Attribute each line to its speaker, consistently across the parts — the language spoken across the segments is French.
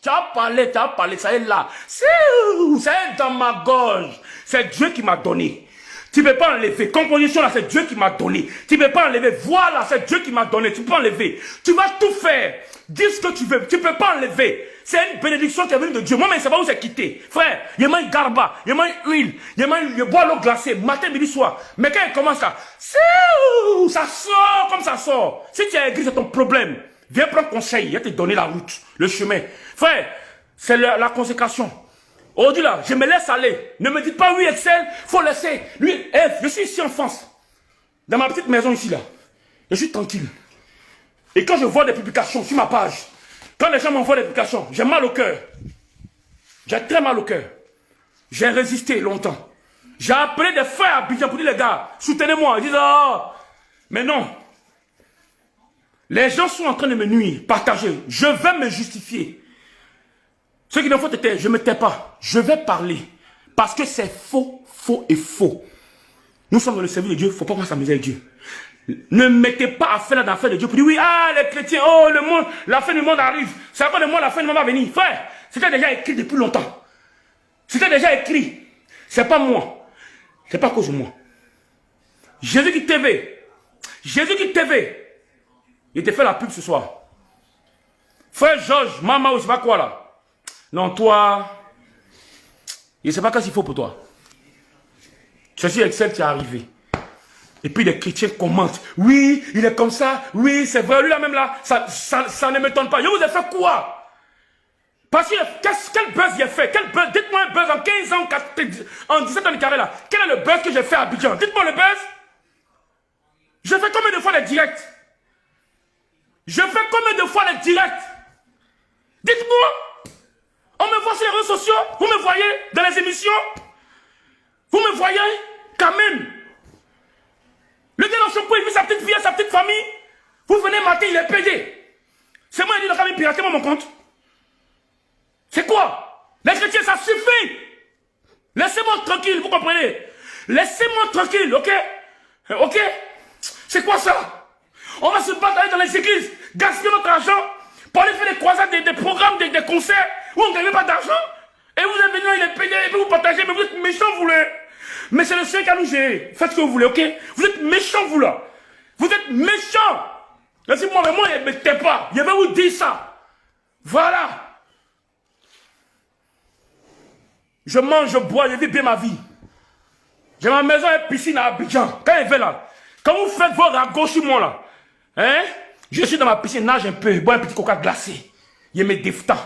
Speaker 1: tu as parlé, ça est là. Ça est dans ma gorge. C'est Dieu qui m'a donné. Tu ne peux pas enlever. Composition là, c'est Dieu qui m'a donné. Tu ne peux pas enlever. Voilà, c'est Dieu qui m'a donné. Tu peux enlever. Tu vas tout faire. Dis ce que tu veux. Tu ne peux pas enlever. C'est une bénédiction qui est venue de Dieu. Moi, mais c'est pas où c'est quitté. Frère, il m'a une garba, il m'a une huile, il boit l'eau glacée, matin, midi, soir. Mais quand il commence ça sort comme ça sort. Si tu es aigri, c'est ton problème. Viens prendre conseil. Il va te donner la route, le chemin. Frère, c'est la consécration. Aujourd'hui là, je me laisse aller. Ne me dites pas oui Excel, faut laisser. Lui, je suis ici en France. Dans ma petite maison ici là. Je suis tranquille. Et quand je vois des publications sur ma page, quand les gens m'envoient des publications, j'ai mal au cœur. J'ai très mal au cœur. J'ai résisté longtemps. J'ai appelé des frères à Abidjan pour dire les gars, soutenez-moi. Ils disent mais non. Les gens sont en train de me nuire, partager. Je vais me justifier. Ceux qui n'ont faut te taire, je ne me tais pas. Je vais parler. Parce que c'est faux, faux et faux. Nous sommes dans le service de Dieu, il ne faut pas qu'on s'amuser avec Dieu. Ne mettez pas à faire l'affaire de Dieu pour dire oui, les chrétiens, le monde, la fin du monde arrive. C'est encore le monde, la fin du monde va venir. Frère, c'était déjà écrit depuis longtemps. C'était déjà écrit. C'est pas moi. C'est pas à cause de moi. Jésus qui TV. Jésus qui TV. Il te fait la pub ce soir. Frère Georges, maman ou je sais pas quoi là. Non, toi, je ne sais pas qu'est-ce qu'il faut pour toi. C'est sur Excel qui est arrivé. Et puis les chrétiens commentent. Oui, il est comme ça. Oui, c'est vrai. Lui là même là, ça ne m'étonne pas. Je vous ai fait quoi? Parce que quel buzz j'ai fait? Quel buzz? Dites-moi un buzz en 15 ans, en 17 ans de carré là. Quel est le buzz que j'ai fait à Abidjan? Dites-moi le buzz. Je fais combien de fois les directs? Je fais combien de fois les directs? Dites-moi. On me voit sur les réseaux sociaux. Vous me voyez dans les émissions. Vous me voyez quand même. Le gars dans son coin, il vit sa petite vie, sa petite famille. Vous venez matin, il est payé. C'est moi qui ai dit, il a quand même piraté mon compte. C'est quoi? Les chrétiens, ça suffit. Laissez-moi tranquille, vous comprenez? Laissez-moi tranquille, ok? Ok? C'est quoi ça? On va se battre aller dans les églises, gaspiller notre argent pour aller faire des croisades, des programmes, des concerts où on ne gagne pas d'argent. Et vous êtes venu, il est payé, et puis vous partagez, mais vous êtes méchants, vous là. Mais c'est le Seigneur qui a nous géré. Faites ce que vous voulez, ok? Vous êtes méchants, vous là. Vous êtes méchants. Laissez-moi, mais moi, ne me tais pas. Je vais vous dire ça. Voilà. Je mange, je bois, je vis bien ma vie. J'ai ma maison et piscine à Abidjan. Quand il va là, quand vous faites vos ragots sur moi là, hein? Je suis dans ma piscine, nage un peu, bois un petit coca glacé. Je me défta.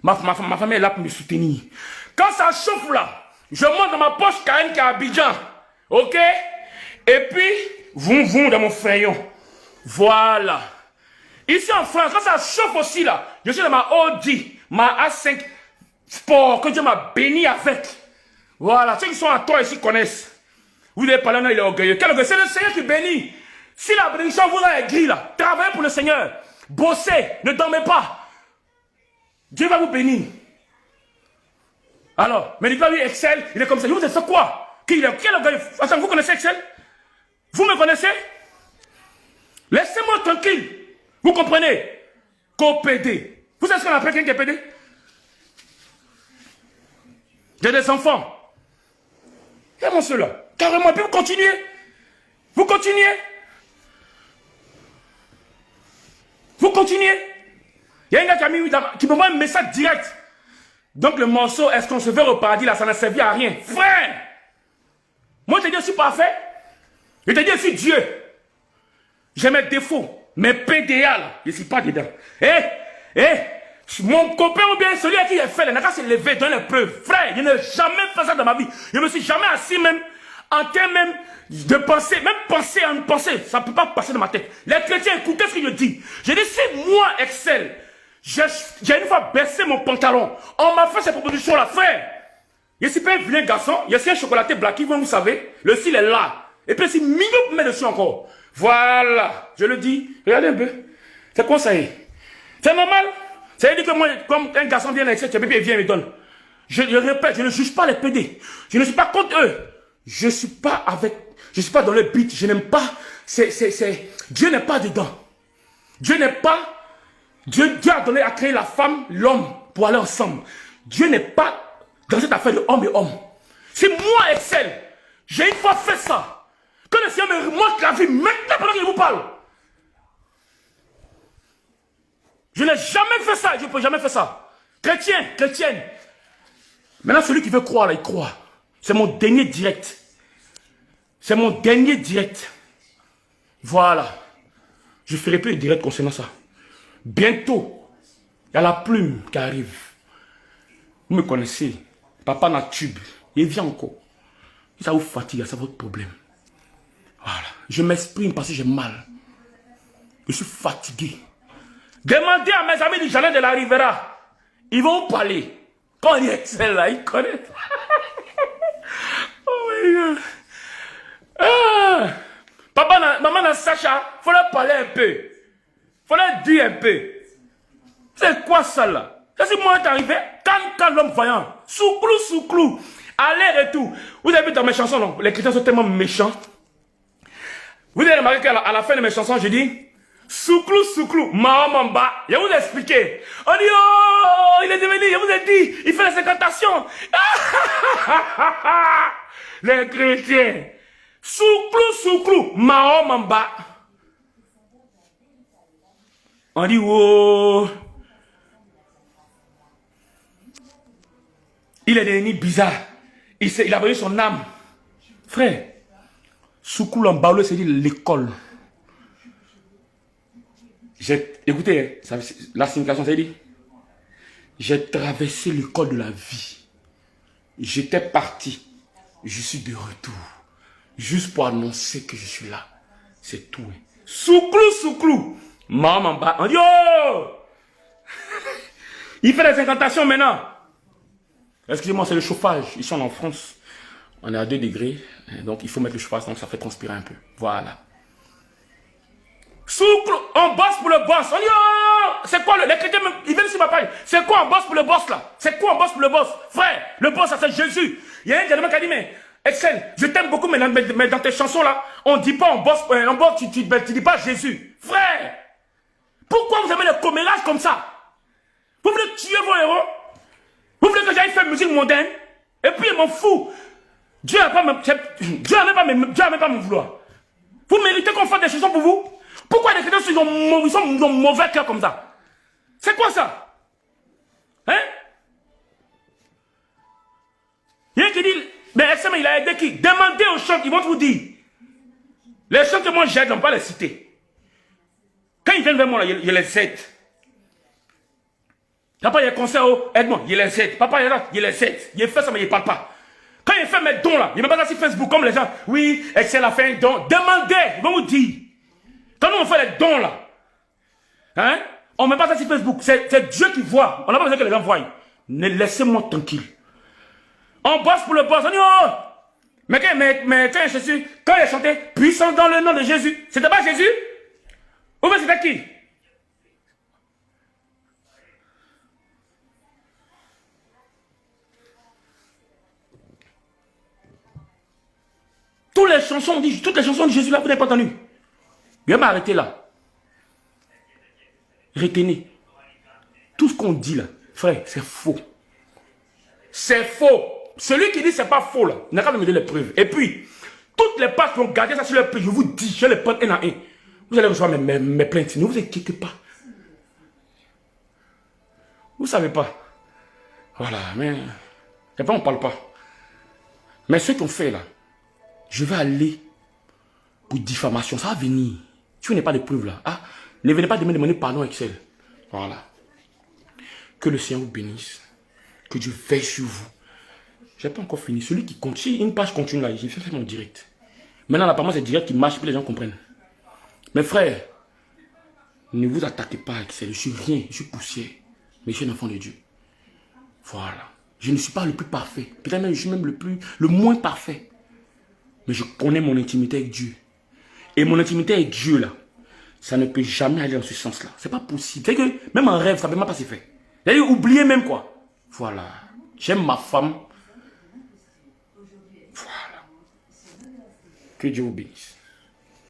Speaker 1: Ma famille est là pour me soutenir. Quand ça chauffe là, je monte dans ma poche Karen qui est à Abidjan. Ok? Et puis, vous dans mon crayon. Voilà. Ici en France, quand ça chauffe aussi là, je suis dans ma Audi, ma A5 Sport, que Dieu m'a béni avec. Voilà. Ceux qui sont à toi ici connaissent. Vous avez parlé, il est orgueilleux. Quel orgueil? C'est le Seigneur qui bénit. Si la bénédiction vous a aigri là, travaillez pour le Seigneur. Bossez, ne dormez pas. Dieu va vous bénir. Alors, mais dites-moi, lui, Excel, il est comme ça. Il vous a fait quoi? Quel orgueil? Attends, vous connaissez Excel? Vous me connaissez? Laissez-moi tranquille. Vous comprenez? Co-PD. Vous savez ce qu'on appelle quelqu'un qui est PD? J'ai des enfants. Comment cela? Carrément, et puis vous continuez. Vous continuez. Vous continuez. Il y a un gars qui m'envoie un message direct. Donc le morceau, est-ce qu'on se verra au paradis là, ça n'a servi à rien. Frère! Moi je te dis, je suis parfait. Je te dis, je suis Dieu. J'ai mes défauts. Mes PDA là, je ne suis pas dedans. Mon copain ou bien celui à qui j'ai fait, il n'a qu'à se lever, donner un peu. Frère, je n'ai jamais fait ça dans ma vie. Je ne me suis jamais assis même, en termes même de penser, même penser à une pensée. Ça ne peut pas passer dans ma tête. Les chrétiens, écoutez ce que je dis. Je dis, c'est moi, Excel. J'ai une fois baissé mon pantalon. On m'a fait cette proposition-là, frère. Je ne suis pas un vilain garçon. Je suis un chocolaté black, vous savez. Le style est là. Et puis c'est mignon pour mettre dessus encore. Voilà. Je le dis. Regardez un peu. C'est quoi ça? C'est normal. Ça veut dire que moi, comme un garçon vient avec cette bébé et vient me donne. Je répète, je ne juge pas les PD. Je ne suis pas contre eux. Je ne suis pas dans le beat. Je n'aime pas. Dieu n'est pas dedans. Dieu n'est pas. Dieu a créé la femme, l'homme, pour aller ensemble. Dieu n'est pas dans cette affaire de homme et homme. C'est moi, Excel. J'ai une fois fait ça. Que le Seigneur me montre la vie maintenant pendant qu'il vous parle. Je n'ai jamais fait ça. Je ne peux jamais faire ça. Chrétien, chrétienne. Maintenant, celui qui veut croire, là, il croit. C'est mon dernier direct. C'est mon dernier direct. Voilà. Je ne ferai plus de direct concernant ça. Bientôt, il y a la plume qui arrive. Vous me connaissez. Papa n'a tube. Il vient encore. Si ça vous fatigue, c'est votre problème. Voilà. Je m'exprime parce que j'ai mal. Je suis fatigué. Demandez à mes amis du jardin de la Rivera. Ils vont vous parler. Quand il est Excel là, ils connaissent. Oh my God. Ah. Papa, maman dans Sacha, il faut leur parler un peu. Il faut leur dire un peu. C'est quoi ça là? Ça c'est moi qui est arrivé. Quand l'homme voyant. Souclou. Aller-retour. Vous avez vu dans mes chansons, non? Les chrétiens sont tellement méchants. Vous avez remarqué qu'à la fin de mes chansons, je dis Souclou, Mahamamba. Je vais vous expliquer. On dit, oh, il est devenu, je vous ai dit, il fait les incantations. Les chrétiens. Souclou, Mahamamba. On dit, oh. Il est devenu bizarre. Il a vendu son âme. Frère, Souclou en Baoulé, c'est dit l'école. Écoutez, la signification, c'est dit, j'ai traversé l'école de la vie. J'étais parti. Je suis de retour. Juste pour annoncer que je suis là. C'est tout. Souclou. Maman, on dit, oh! Il fait les incantations maintenant. Excusez-moi, c'est le chauffage. Ils sont en France. On est à 2 degrés. Donc, il faut mettre le chauffage, donc ça fait transpirer un peu. Voilà. Souclou, on bosse pour le boss. On dit, oh, c'est quoi les chrétiens, ils viennent sur ma page. C'est quoi on bosse pour le boss là? C'est quoi on bosse pour le boss? Frère, le boss, ça c'est Jésus. Il y a un gentleman qui a dit, mais Excel, je t'aime beaucoup, mais dans tes chansons là, on ne dit pas on bosse, tu dis pas Jésus. Frère, pourquoi vous aimez le commérage comme ça? Vous voulez tuer vos héros? Vous voulez que j'aille faire musique mondaine? Et puis, il m'en fout. Dieu n'a même pas me vouloir. Vous méritez qu'on fasse des chansons pour vous? Pourquoi les chrétiens ont mauvais cœur comme ça? C'est quoi ça? Hein? Il y a un qui dit, mais il a aidé qui? Demandez aux chants, ils vont vous dire. Les chants que moi j'aide, on ne peut pas les citer. Quand ils viennent vers moi, là, je les aide. Papa, il y a un concert, aide-moi, il les aide. Papa, il est là, il les aide. Il fait ça, mais il ne parle pas. Quand il fait mes dons là, il ne met pas ça sur Facebook comme les gens. Oui, Excel a fait un don. Demandez, ils vont vous dire. Quand nous on fait les dons là, hein, on ne met pas ça sur Facebook. C'est Dieu qui voit. On n'a pas besoin que les gens voient. Laissez-moi tranquille. On bosse pour le boss. On dit, oh, mais quand Jésus, quand il a chanté, puissant dans le nom de Jésus, c'était pas Jésus? Ou bien c'était qui? Toutes les chansons de Jésus là, vous n'avez pas entendu. Je vais m'arrêter là. Retenez. Tout ce qu'on dit là, frère, c'est faux. C'est faux. Celui qui dit c'est pas faux là, il n'a qu'à me donner les preuves. Et puis, toutes les pages qui ont gardé ça sur leur prix, je vous dis, je les prends un à un. Vous allez recevoir mes plaintes. Ne vous inquiétez pas. Vous ne savez pas. Voilà, mais... Et pas on ne parle pas. Mais ce qu'on fait là, je vais aller pour diffamation. Ça va venir. Si vous n'avez pas de preuves là, ah, ne venez pas me demander pardon, Excel. Voilà. Que le Seigneur vous bénisse. Que Dieu veille sur vous. Je n'ai pas encore fini. Celui qui continue, une page continue là, j'ai fait mon direct. Maintenant, apparemment, c'est direct qui marche, puis les gens comprennent. Mes frères, ne vous attaquez pas à Excel. Je suis rien, je suis poussière. Mais je suis un enfant de Dieu. Voilà. Je ne suis pas le plus parfait. Peut-être même je suis même le moins parfait. Mais je connais mon intimité avec Dieu. Et mon intimité avec Dieu, là, ça ne peut jamais aller dans ce sens-là. C'est pas possible. C'est que même en rêve, ça ne peut même pas se faire. C'est-à-dire, oubliez même quoi. Voilà. J'aime ma femme. Voilà. Que Dieu vous bénisse.